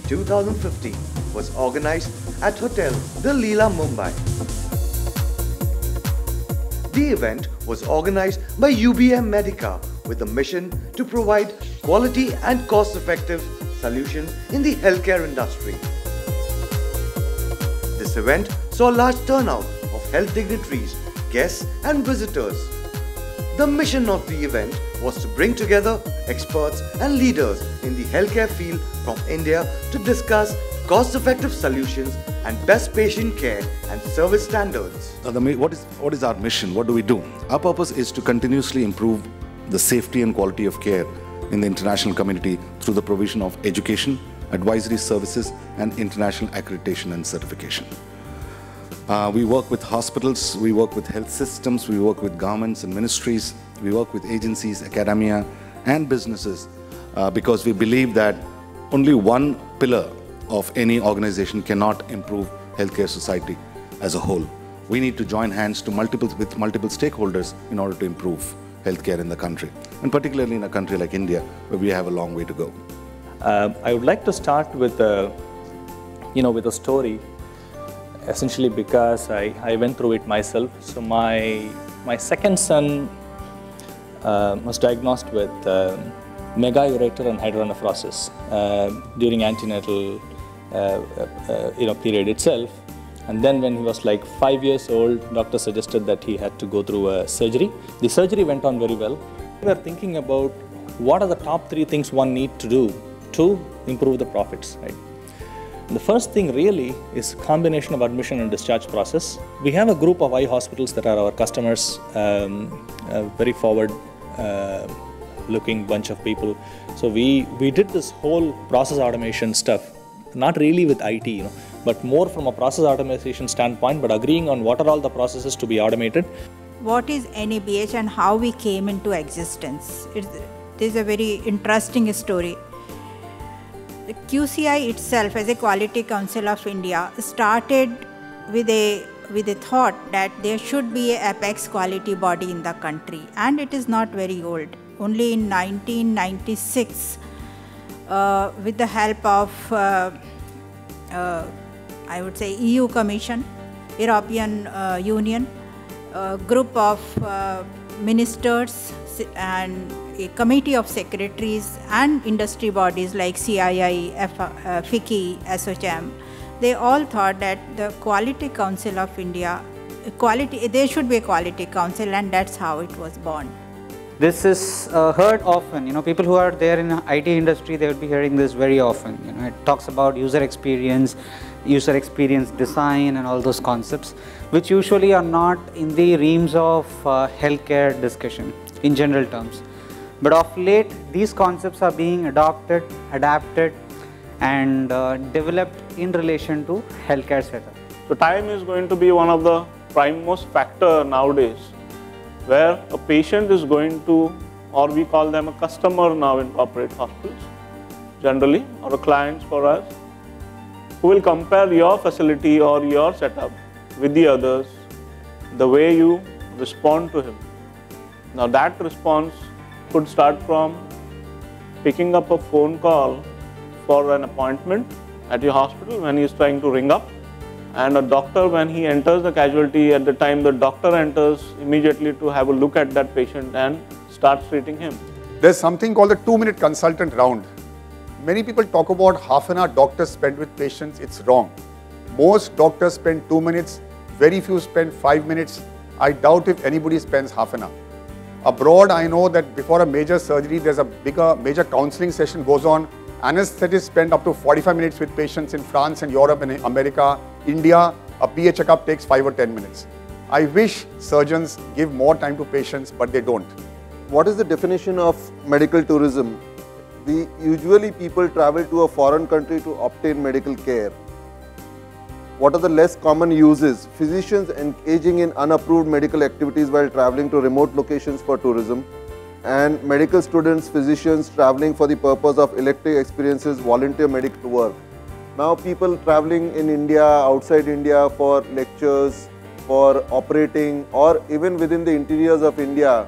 2015 was organized at Hotel The Leela, Mumbai. The event was organized by UBM Medica with a mission to provide quality and cost-effective solutions in the healthcare industry. This event saw a large turnout of health dignitaries, guests and visitors. The mission of the event was to bring together experts and leaders in the healthcare field from India to discuss cost-effective solutions and best patient care and service standards. What is our mission? What do we do? Our purpose is to continuously improve the safety and quality of care in the international community through the provision of education, advisory services and international accreditation and certification. We work with hospitals, we work with health systems, we work with governments and ministries, we work with agencies, academia and businesses because we believe that only one pillar of any organization cannot improve healthcare society as a whole. We need to join hands with multiple stakeholders in order to improve healthcare in the country, and particularly in a country like India, where we have a long way to go. I would like to start with a story, essentially because I went through it myself. So my second son was diagnosed with megaureter and hydronephrosis during antenatal period itself. And then when he was like 5 years old, doctor suggested that he had to go through a surgery. The surgery went on very well. We were thinking about what are the top 3 things one needs to do to improve the profits, right? And the first thing really is combination of admission and discharge process. We have a group of eye hospitals that are our customers, very forward looking bunch of people. So we did this whole process automation stuff, not really with IT, but more from a process automation standpoint, but agreeing on what are all the processes to be automated. What is NABH and how we came into existence? This is a very interesting story. The QCI itself, as a Quality Council of India, started with a thought that there should be an apex quality body in the country, and it is not very old. Only in 1996, with the help of I would say EU Commission, European Union, a group of ministers and a committee of secretaries and industry bodies like CII, FICCI, SOCHM, they all thought that the Quality Council of India, there should be a Quality Council, and that's how it was born. This is heard often, people who are there in the IT industry, they would be hearing this very often. It talks about user experience design and all those concepts, which usually are not in the realms of healthcare discussion in general terms. But of late, these concepts are being adopted, adapted and developed in relation to healthcare setup. So time is going to be one of the primemost factor nowadays, where a patient is going to, or we call them a customer now in corporate hospitals generally, or a clients for us, who will compare your facility or your setup with the others, the way you respond to him. Now that response could start from picking up a phone call for an appointment at your hospital when he is trying to ring up, and a doctor, when he enters the casualty, at the time the doctor enters immediately to have a look at that patient and starts treating him. There's something called the 2-minute consultant round. Many people talk about half an hour doctors spend with patients. It's wrong. Most doctors spend 2 minutes, very few spend 5 minutes. I doubt if anybody spends half an hour. Abroad, I know that before a major surgery, there's a major counseling session goes on. Anesthetists spend up to 45 minutes with patients in France and Europe and America. India, a PA checkup takes 5 or 10 minutes. I wish surgeons give more time to patients, but they don't. What is the definition of medical tourism? Usually people travel to a foreign country to obtain medical care. What are the less common uses? Physicians engaging in unapproved medical activities while traveling to remote locations for tourism, and medical students, physicians traveling for the purpose of elective experiences, volunteer medical work. Now people traveling in India, outside India for lectures, for operating, or even within the interiors of India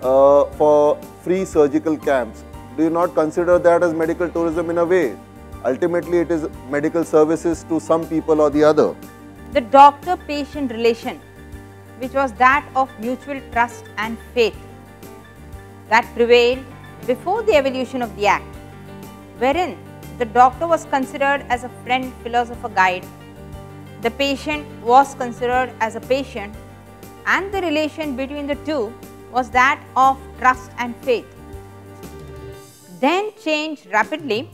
for free surgical camps. Do you not consider that as medical tourism in a way? Ultimately, it is medical services to some people or the other. The doctor-patient relation, which was that of mutual trust and faith, that prevailed before the evolution of the Act, wherein the doctor was considered as a friend, philosopher, guide, the patient was considered as a patient, and the relation between the two was that of trust and faith, then changed rapidly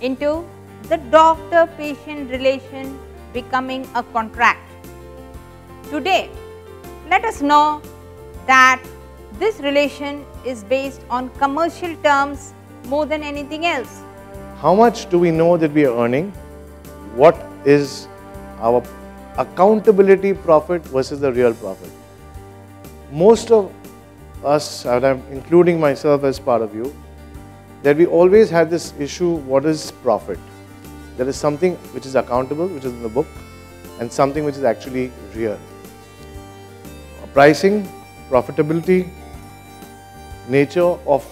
into the doctor-patient relation becoming a contract. Today, let us know that this relation is based on commercial terms more than anything else. How much do we know that we are earning? What is our accountability profit versus the real profit? Most of us, and I'm including myself as part of you, that we always have this issue, what is profit? There is something which is accountable, which is in the book, and something which is actually real. Pricing, profitability, nature of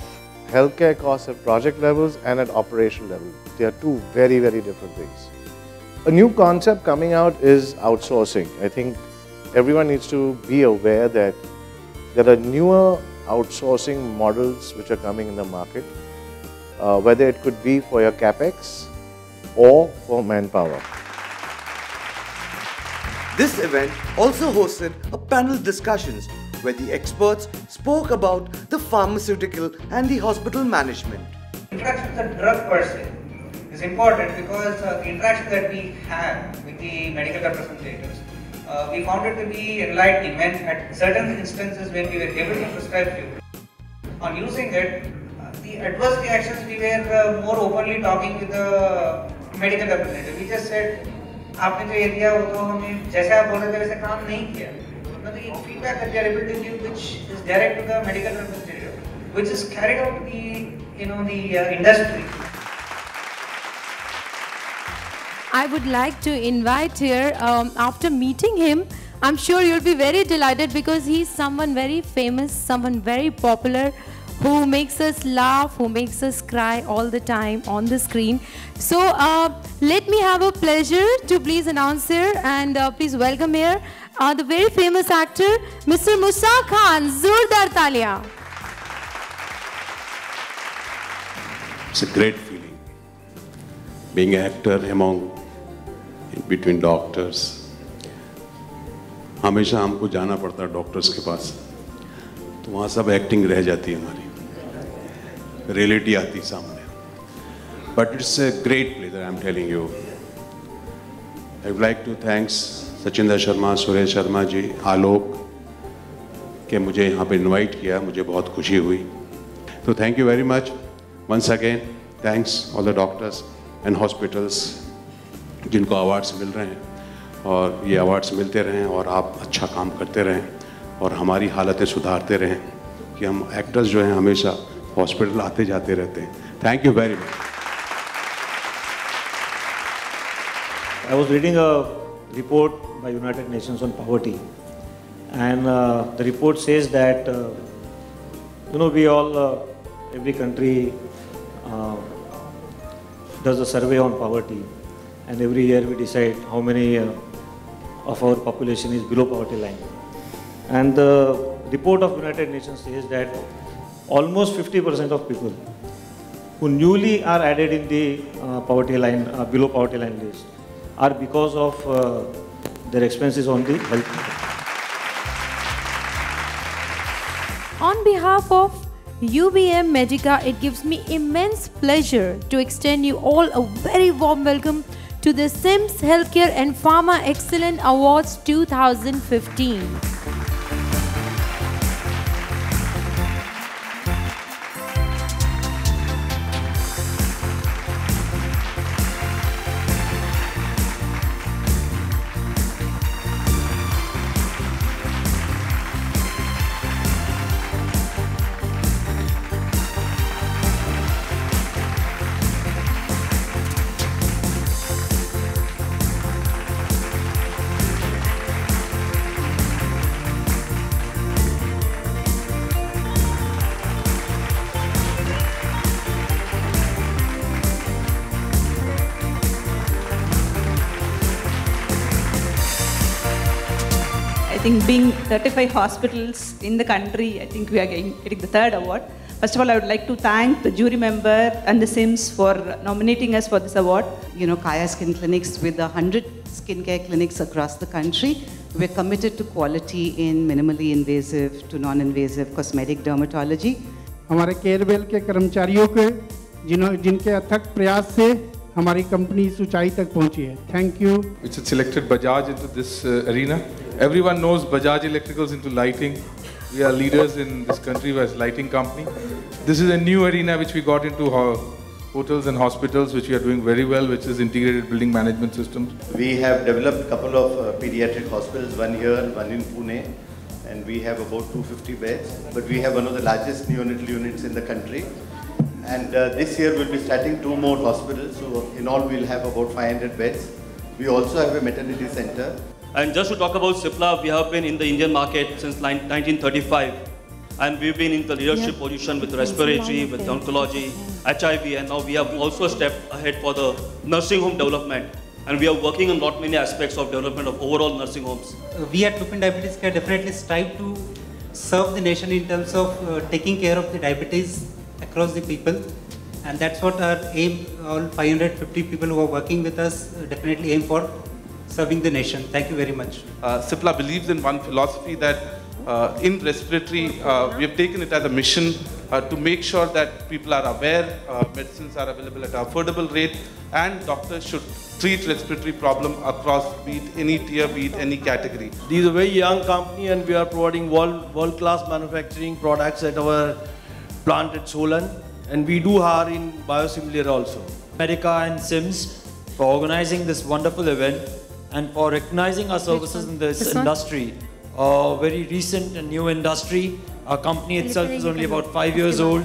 healthcare costs at project levels and at operational level. They are two very, very different things. A new concept coming out is outsourcing. I think everyone needs to be aware that there are newer outsourcing models which are coming in the market, whether it could be for your capex or for manpower. This event also hosted a panel discussions where the experts spoke about the pharmaceutical and the hospital management. Interaction with the drug per se is important because the interaction that we have with the medical representatives, we found it to be enlightening when at certain instances when we were able to prescribe few. On using it, the adverse reactions, we were more openly talking with the medical representative. We just said, आपने जो ये दिया वो तो हमें जैसे आप बोल रहे थे वैसे काम नहीं किया. The feedback that we are able to give, which is direct to the medical representative, which is carried out to the industry. I would like to invite here, after meeting him, I'm sure you'll be very delighted because he's someone very famous, someone very popular, who makes us laugh, who makes us cry all the time on the screen. So let me have a pleasure to please announce here and please welcome here the very famous actor, Mr. Musa Khan. Zordar Talia. It's a great feeling being an actor between doctors. हमेशा हमको जाना पड़ता है doctors के पास, तो वहाँ सब acting रह जाती है हमारी, रियलिटी आती सामने. But it's a great pleasure, I'm telling you. I would like to thank Sachinder Sharma, Suresh Sharma ji, आलोक के मुझे यहाँ पे इनवाइट किया, मुझे बहुत खुशी हुई. तो thank you very much once again. Thanks all the doctors and hospitals जिनको अवार्ड्स मिल रहे हैं, और ये अवार्ड्स मिलते रहें और आप अच्छा काम करते रहें और हमारी हालतें सुधारते रहें कि हम एक्टर्स जो हैं हमेशा हॉस्पिटल आते जाते रहते हैं. Thank you very much. I was reading a report by United Nations on poverty, and the report says that we all, every country does a survey on poverty, and every year we decide how many of our population is below poverty line. And the report of United Nations says that almost 50% of people who newly are added in the poverty line, below poverty line list, are because of their expenses on the health. On behalf of UBM Medica, it gives me immense pleasure to extend you all a very warm welcome to the SIMS Healthcare and Pharma Excellence Awards 2015. think being 35 hospitals in the country, I think we are getting the third award. First of all, I would like to thank the jury member and the SIMS for nominating us for this award. You know, Kaya Skin Clinics, with 100 skincare clinics across the country, we're committed to quality in minimally invasive to non-invasive cosmetic dermatology. हमारे Carewell के कर्मचारियों के जिनके अथक प्रयास से हमारी company इस ऊंचाई तक पहुंची है. Thank you. Which had selected Bajaj into this arena. Everyone knows Bajaj Electricals into lighting. We are leaders in this country as lighting company. This is a new arena which we got into hotels and hospitals, which we are doing very well, which is integrated building management systems. We have developed a couple of pediatric hospitals, one here, one in Pune, and we have about 250 beds. But we have one of the largest neonatal units in the country. And this year we'll be starting 2 more hospitals, so in all we'll have about 500 beds. We also have a maternity center. And just to talk about Cipla, we have been in the Indian market since 1935. And we've been in the leadership position with respiratory, with oncology, HIV, and now we have also stepped ahead for the nursing home development. And we are working on lot many aspects of development of overall nursing homes. We at Lupin Diabetes Care definitely strive to serve the nation in terms of taking care of the diabetes across the people. And that's what our aim, all 550 people who are working with us definitely aim for, serving the nation. Thank you very much. Cipla believes in one philosophy that in respiratory, we have taken it as a mission to make sure that people are aware, medicines are available at an affordable rate, and doctors should treat respiratory problem across, be it any tier, be it any category. This is a very young company and we are providing world-class manufacturing products at our plant at Solan, and we do hire in biosimilar also. Medica and SIMS for organizing this wonderful event and for recognizing our services in this industry. A very recent and new industry. Our company itself is only about 5 years old.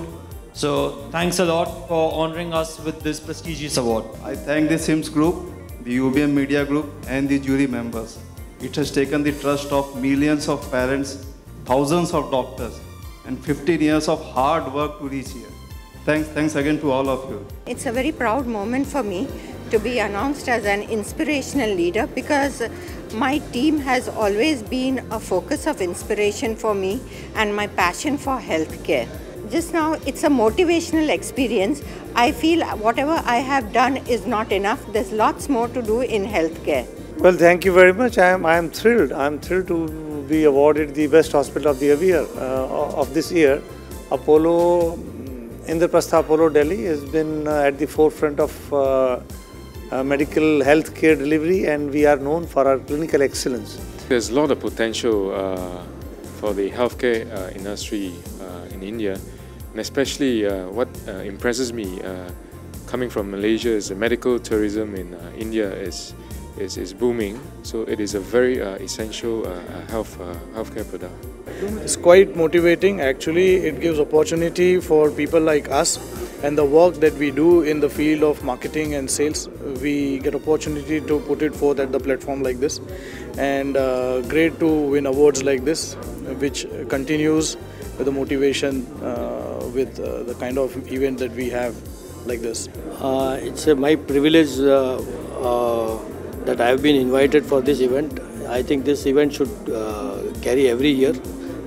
So thanks a lot for honoring us with this prestigious award. I thank the SIMS group, the UBM Media Group and the jury members. It has taken the trust of millions of parents, thousands of doctors and 15 years of hard work to reach here. Thanks again to all of you. It's a very proud moment for me to be announced as an inspirational leader, because my team has always been a focus of inspiration for me and my passion for healthcare. Just now, it's a motivational experience. I feel whatever I have done is not enough. There's lots more to do in healthcare. Well, thank you very much. I am thrilled. I am thrilled to be awarded the best hospital of the year of this year. Apollo, Indraprastha Apollo Delhi has been at the forefront of medical healthcare delivery, and we are known for our clinical excellence. There's a lot of potential for the healthcare industry in India, and especially what impresses me coming from Malaysia is the medical tourism in India is booming. So it is a very essential healthcare product. It's quite motivating. Actually, it gives opportunity for people like us and the work that we do in the field of marketing and sales. We get opportunity to put it forth at the platform like this, and great to win awards like this, which continues with the motivation with the kind of event that we have like this. It's my privilege that I have been invited for this event. I think this event should carry every year,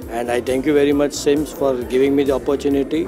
and I thank you very much, SIMS, for giving me the opportunity,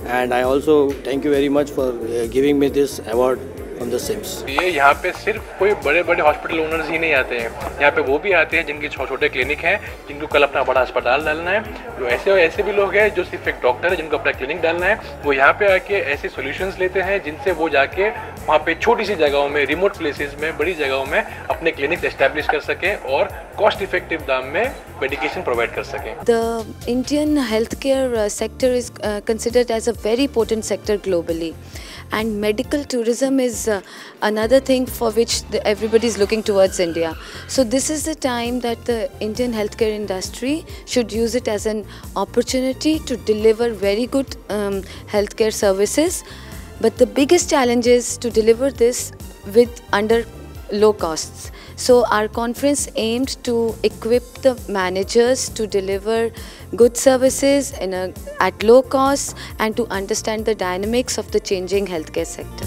and I also thank you very much for giving me this award from the SIMS. ये यहाँ पे सिर्फ कोई बड़े hospital owners ही नहीं आते हैं, यहाँ पे वो भी आते हैं जिनके छोटे क्लिनिक हैं, जिनको कल अपना बड़ा अस्पताल डालना है। जो ऐसे भी लोग हैं जो सिर्फ एक डॉक्टर है जिनको अपना क्लिनिक डालना है, वो यहाँ पे आके ऐसे सॉल्यूशंस लेते हैं जिनसे वो जाके वहाँ पे छोटी सी जगहों में, रिमोट प्लेसेस में, बड़ी जगहों में अपने क्लिनिक एस्टैब्लिश कर सकें और कॉस्ट इफेक्टिव दाम में मेडिकेशन प्रोवाइड कर सकें। The Indian healthcare sector is considered as a very potent sector globally, and medical tourism is another thing for which everybody is looking towards India. So this is the time that the Indian healthcare industry should use it as an opportunity to deliver very good healthcare services. But the biggest challenge is to deliver this with under low costs. So our conference aimed to equip the managers to deliver good services at low cost and to understand the dynamics of the changing healthcare sector.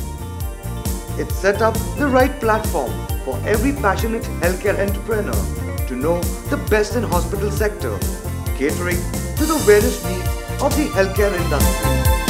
It set up the right platform for every passionate healthcare entrepreneur to know the best in hospital sector, catering to the various needs of the healthcare industry.